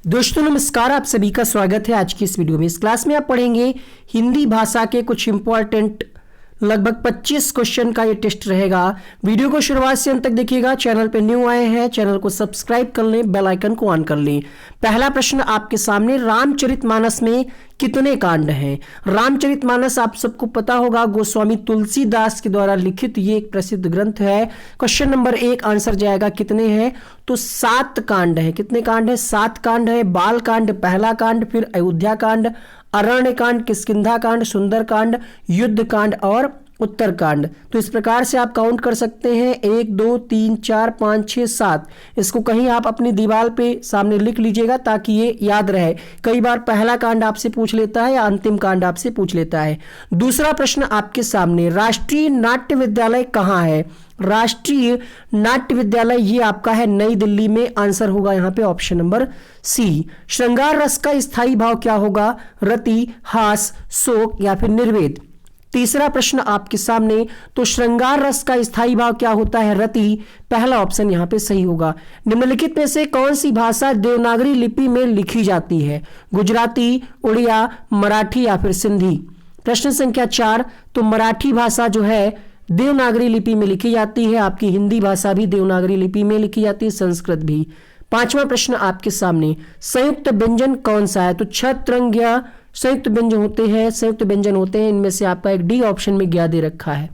दोस्तों नमस्कार, आप सभी का स्वागत है आज की इस वीडियो में। इस क्लास में आप पढ़ेंगे हिंदी भाषा के कुछ इंपॉर्टेंट लगभग 25 क्वेश्चन का ये टेस्ट रहेगा। वीडियो को शुरुआत से अंत तक देखिएगा। चैनल पे न्यू आए हैं, चैनल को सब्सक्राइब कर लें, बेल आइकन को ऑन कर लें। पहला प्रश्न आपके सामने, रामचरितमानस में कितने कांड हैं? रामचरितमानस आप सबको पता होगा, गोस्वामी तुलसीदास के द्वारा लिखित ये एक प्रसिद्ध ग्रंथ है। क्वेश्चन नंबर 1 आंसर जाएगा कितने हैं? तो 7 कांड है। कितने कांड है? 7 कांड है। बाल कांड पहला कांड, फिर अयोध्या कांड, अरण्य कांड, किष्किंधा कांड, सुंदर कांड, युद्ध कांड और उत्तर कांड। तो इस प्रकार से आप काउंट कर सकते हैं 1 2 3 4 5 6 7। इसको कहीं आप अपनी दीवार पे सामने लिख लीजिएगा ताकि ये याद रहे। कई बार पहला कांड आपसे पूछ लेता है या अंतिम कांड आपसे पूछ लेता है। दूसरा प्रश्न आपके सामने, राष्ट्रीय नाट्य विद्यालय कहाँ है? राष्ट्रीय नाट्य विद्यालय ये आपका है नई दिल्ली में। आंसर होगा यहाँ पे ऑप्शन नंबर सी। श्रृंगार रस का स्थायी भाव क्या होगा? रति, हास, शोक या फिर निर्वेद। तीसरा प्रश्न आपके सामने, तो श्रृंगार रस का स्थायी भाव क्या होता है? रति। पहला ऑप्शन यहाँ पे सही होगा। निम्नलिखित में से कौन सी भाषा देवनागरी लिपि में लिखी जाती है? गुजराती, उड़िया, मराठी या फिर सिंधी। प्रश्न संख्या 4, तो मराठी भाषा जो है देवनागरी लिपि में लिखी जाती है। आपकी हिंदी भाषा भी देवनागरी लिपि में लिखी जाती है, संस्कृत भी। पांचवा प्रश्न आपके सामने, संयुक्त व्यंजन कौन सा है? तो छत्रंग्या संयुक्त व्यंजन होते हैं। इनमें से आपका एक डी ऑप्शन में गया दे रखा है।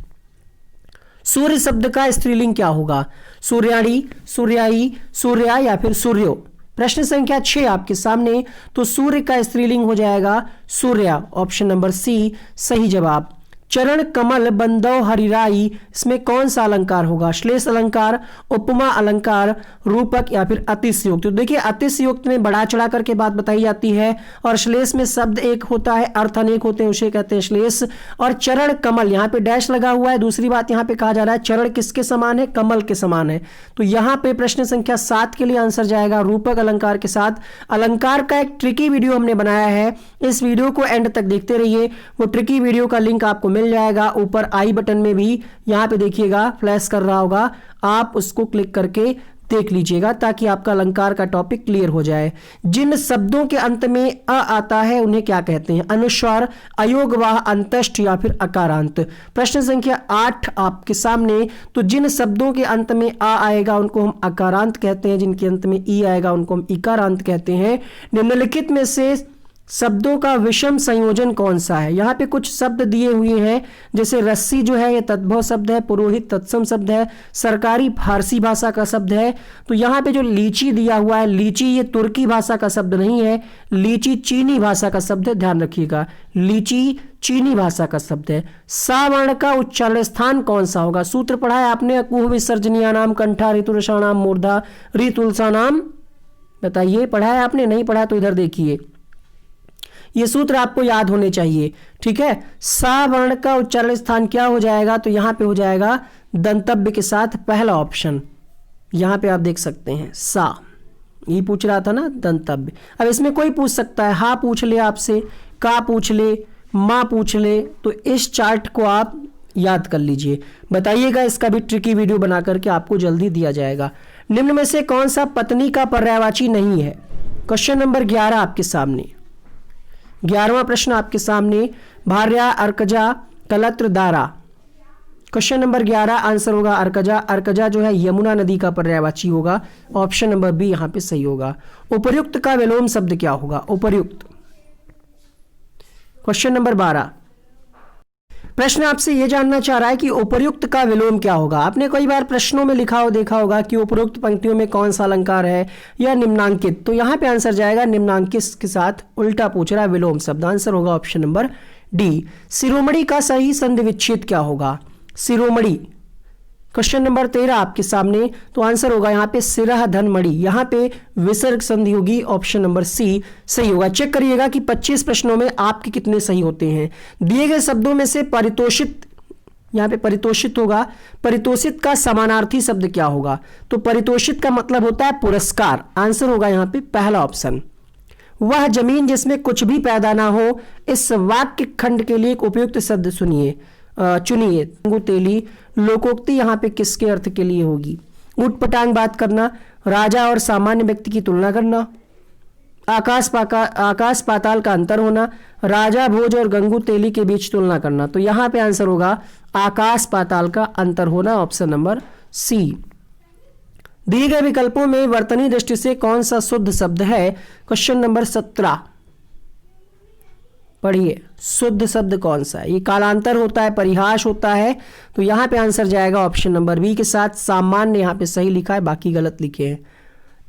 सूर्य शब्द का स्त्रीलिंग क्या होगा? सूर्याणी, सूर्याई, सूर्या या फिर सूर्यो। प्रश्न संख्या 6 आपके सामने, तो सूर्य का स्त्रीलिंग हो जाएगा सूर्या। ऑप्शन नंबर सी सही जवाब। चरण कमल बंदव हरिराई, इसमें कौन सा अलंकार होगा? श्लेष अलंकार, उपमा अलंकार, रूपक या फिर अतिशयोक्त। तो देखिए अतिशयोक्त में बढ़ा चढ़ा करके बात बताई जाती है और श्लेष में शब्द एक होता है, अर्थ अनेक होते हैं, उसे कहते हैं श्लेष। और चरण कमल, यहाँ पे डैश लगा हुआ है। दूसरी बात यहाँ पे कहा जा रहा है चरण किसके समान है? कमल के समान है। तो यहाँ पे प्रश्न संख्या 7 के लिए आंसर जाएगा रूपक अलंकार के साथ। अलंकार का एक ट्रिकी वीडियो हमने बनाया है, इस वीडियो को एंड तक देखते रहिए। वो ट्रिकी वीडियो का लिंक आपको मिल जाएगा ऊपर आई बटन में भी, यहां पे देखिएगा फ्लैश कर रहा होगा, आप उसको क्लिक करके देख लीजिएगा ताकि आपका अलंकार का टॉपिक क्लियर हो जाए। जिन शब्दों के अंत में अ आता है उन्हें क्या कहते हैं? अनुस्वार, अयोगवाह, अंतष्ठ या फिर अकारांत। प्रश्न संख्या 8 आपके सामने, तो जिन शब्दों के अंत में आ आएगा उनको हम अकारांत कहते हैं, जिनके अंत में ई आएगा उनको हम इकारांत कहते हैं। निम्नलिखित में से शब्दों का विषम संयोजन कौन सा है? यहाँ पे कुछ शब्द दिए हुए हैं, जैसे रस्सी जो है ये तद्भव शब्द है, पुरोहित तत्सम शब्द है, सरकारी फारसी भाषा का शब्द है। तो यहाँ पे जो लीची दिया हुआ है, लीची ये तुर्की भाषा का शब्द नहीं है, लीची चीनी भाषा का शब्द है, ध्यान रखिएगा, लीची चीनी भाषा का शब्द है। सा वर्ण का उच्चारण स्थान कौन सा होगा? सूत्र पढ़ा है आपने, अकुह विसर्जनीय नाम, कंठा ऋतुरसाणाम, मूर्धा ऋतुलसानाम। बताइए पढ़ा है आपने? नहीं पढ़ा तो इधर देखिए, ये सूत्र आपको याद होने चाहिए, ठीक है। सा वर्ण का उच्चारण स्थान क्या हो जाएगा? तो यहां पे हो जाएगा दंतव्य के साथ पहला ऑप्शन। यहां पे आप देख सकते हैं सा, ये पूछ रहा था ना दंतव्य। अब इसमें कोई पूछ सकता है, हा पूछ ले आपसे, का पूछ ले, मां पूछ ले, तो इस चार्ट को आप याद कर लीजिए। बताइएगा, इसका भी ट्रिकी वीडियो बना करके आपको जल्दी दिया जाएगा। निम्न में से कौन सा पत्नी का पर्यायवाची नहीं है? क्वेश्चन नंबर 11 आपके सामने, 11वां प्रश्न आपके सामने, भार्या, अर्कजा, कलत्र, दारा। क्वेश्चन नंबर 11 आंसर होगा अर्कजा। अर्कजा जो है यमुना नदी का पर्यायवाची होगा। ऑप्शन नंबर बी यहां पे सही होगा। उपर्युक्त का विलोम शब्द क्या होगा? उपर्युक्त। क्वेश्चन नंबर 12 प्रश्न आपसे यह जानना चाह रहा है कि उपर्युक्त का विलोम क्या होगा। आपने कई बार प्रश्नों में लिखा हो देखा होगा कि उपरोक्त पंक्तियों में कौन सा अलंकार है या निम्नांकित। तो यहां पे आंसर जाएगा निम्नांकित के साथ उल्टा पूछ रहा है विलोम शब्द। आंसर होगा ऑप्शन नंबर डी। शिरोमणि का सही संधि विच्छेद क्या होगा? शिरोमणि। क्वेश्चन नंबर 13 आपके सामने, तो आंसर होगा यहाँ पे सिरह धन मणि। यहाँ पे विसर्ग संधि होगी। ऑप्शन नंबर सी सही होगा। चेक करिएगा कि 25 प्रश्नों में आपके कितने सही होते हैं। दिए गए शब्दों में से परितोषित, यहाँ पे परितोषित होगा, परितोषित का समानार्थी शब्द क्या होगा? तो परितोषित का मतलब होता है पुरस्कार। आंसर होगा यहाँ पे पहला ऑप्शन। वह जमीन जिसमें कुछ भी पैदा ना हो, इस वाक्य खंड के लिए एक उपयुक्त शब्द चुनिए। तेली लोकोक्ति यहाँ पे किसके अर्थ के लिए होगी? उटपटांग बात करना, राजा और सामान्य व्यक्ति की तुलना करना, आकाश पाताल का अंतर होना, राजा भोज और गंगू तेली के बीच तुलना करना। तो यहां पे आंसर होगा आकाश पाताल का अंतर होना, ऑप्शन नंबर सी। दिए गए विकल्पों में वर्तनी दृष्टि से कौन सा शुद्ध शब्द है? क्वेश्चन नंबर 17 पढ़िए, शुद्ध शब्द कौन सा है? ये कालांतर होता है, परिहास होता है, तो यहां पे आंसर जाएगा ऑप्शन नंबर बी के साथ। सामान्य यहां पे सही लिखा है, बाकी गलत लिखे हैं।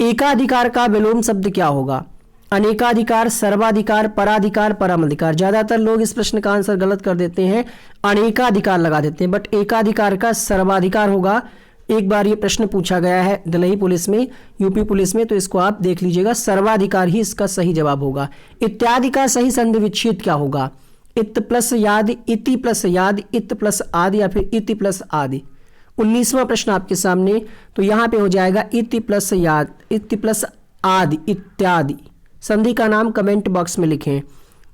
एकाधिकार का विलोम शब्द क्या होगा? अनेकाधिकार, सर्वाधिकार, पराधिकार, परमाधिकार। ज्यादातर लोग इस प्रश्न का आंसर गलत कर देते हैं, अनेकाधिकार लगा देते हैं, बट एकाधिकार का सर्वाधिकार होगा। एक बार ये प्रश्न पूछा गया है दिल्ली पुलिस में, यूपी पुलिस में, तो इसको आप देख लीजिएगा, सर्वाधिकार ही इसका सही जवाब होगा। इत्यादि का सही संधि विच्छेद क्या होगा? इत प्लस याद, इति प्लस याद, इत प्लस आदि, या फिर इति प्लस आदि। 19वां प्रश्न आपके सामने, तो यहां पे हो जाएगा इति प्लस याद, इति प्लस आदि, इत्यादि। संधि का नाम कमेंट बॉक्स में लिखें।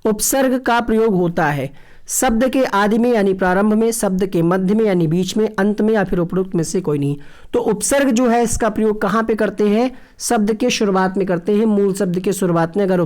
उपसर्ग का प्रयोग होता है शब्द के आदि में यानी प्रारंभ में, शब्द के मध्य में यानी बीच में, अंत में, या फिर उपरोक्त में से कोई नहीं। तो उपसर्ग जो है इसका प्रयोग कहां पे करते हैं? शब्द के शुरुआत में करते हैं, मूल शब्द के शुरुआत में। अगर